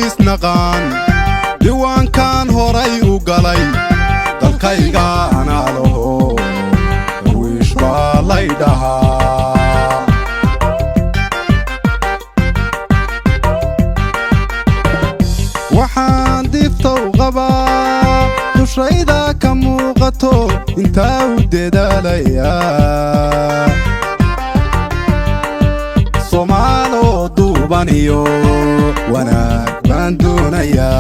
isnaqaan diiwaankan horay u galay dalkayga anaa laho darwiish baa lay dhahaa waxaan diifta u qabaa dushayda ka muuqato intaa u dadaalayaa Soomaalo duuban iyo wanaag baan doonayaa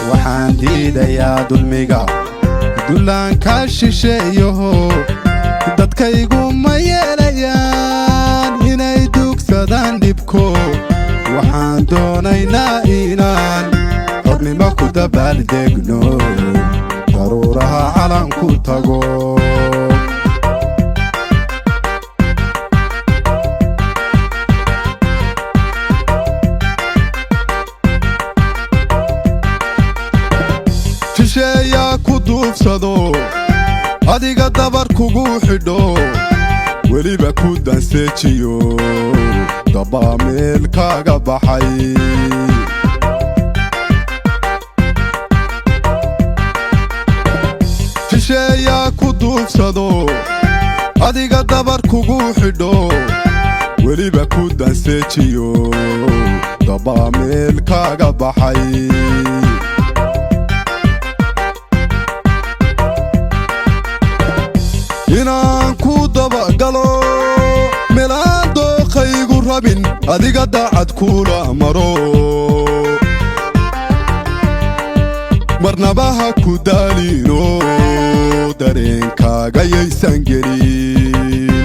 waxaan diidayaa dulmiga dullaanka shisheeyo dadkaygu ma yeelayaan inay dugsadaan dhibko waxaan doonaynaa inaan xornimo ku dabaaldegno daruuraha calanku tago shisheeyaa ku duubsado adiga dabar kugu xidho weliba ku danseejiyo dabaa meel kaaga baxay shisheeyaa ku duubsado adiga dabar kugu xidho weliba ku danseejiyo dabaa meel kaaga baxay inaan ku dabagalo meelaan dooqaygu rabin adiga daacad kula maro marnaba ha ku daalino dareenkaaga yaysan gelin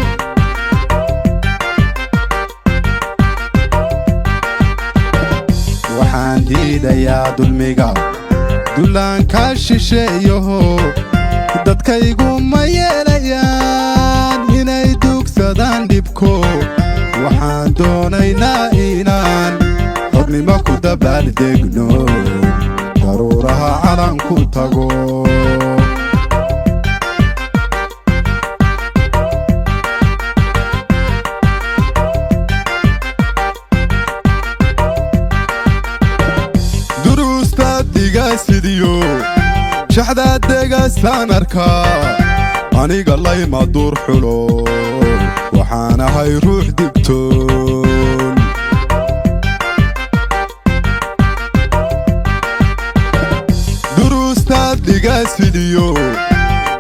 waxaan diidayaa dulmiga dullaanka shisheeyo dadkaygu ma yeelayaan inay dugsadaan dhibko waxaan doonaynaa inaan xornimo ku dabaaldegno daruuraha calanku tago duruusta digasidiyo shaxda degasaan arkaa aniga layma dur xulo waxaan ahay ruux digtoon duruustaad digasidiyo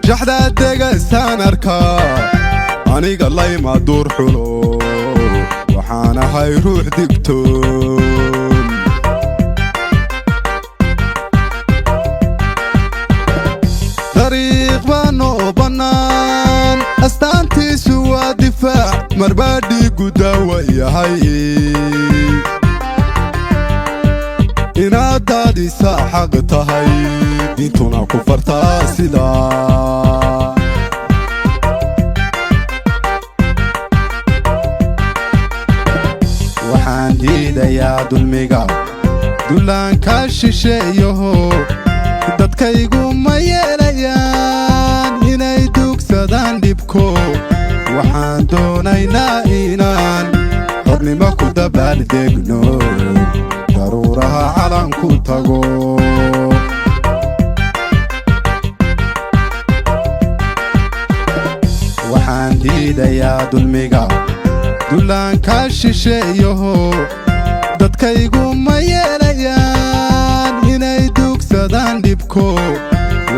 shaxda degasaan arkaa aniga layma dur xulo waxaan ahay ruux digtoon طريق بانو بنان أستانتيسو ودفاع مربادي قداوية هاي إنا دادي ساحق تهي دينتونا كفرتا سلا وحان ديدا يا دولميغا دولان كاشيشيو dadkaygu ma yeelayaan inay dugsadaan dhibko waxaan doonaynaa inaan xornimo ku dabaaldegno daruuraha calanku tago waxaan diidayaa dulmiga dullaanka shisheeyo dadkaygu ma yeelayaan inay dugsadaan dhibko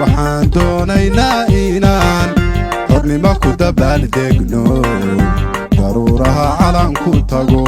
waxaan doonaynaa inaan xornimo ku dabaaldegno daruuraha calanku tago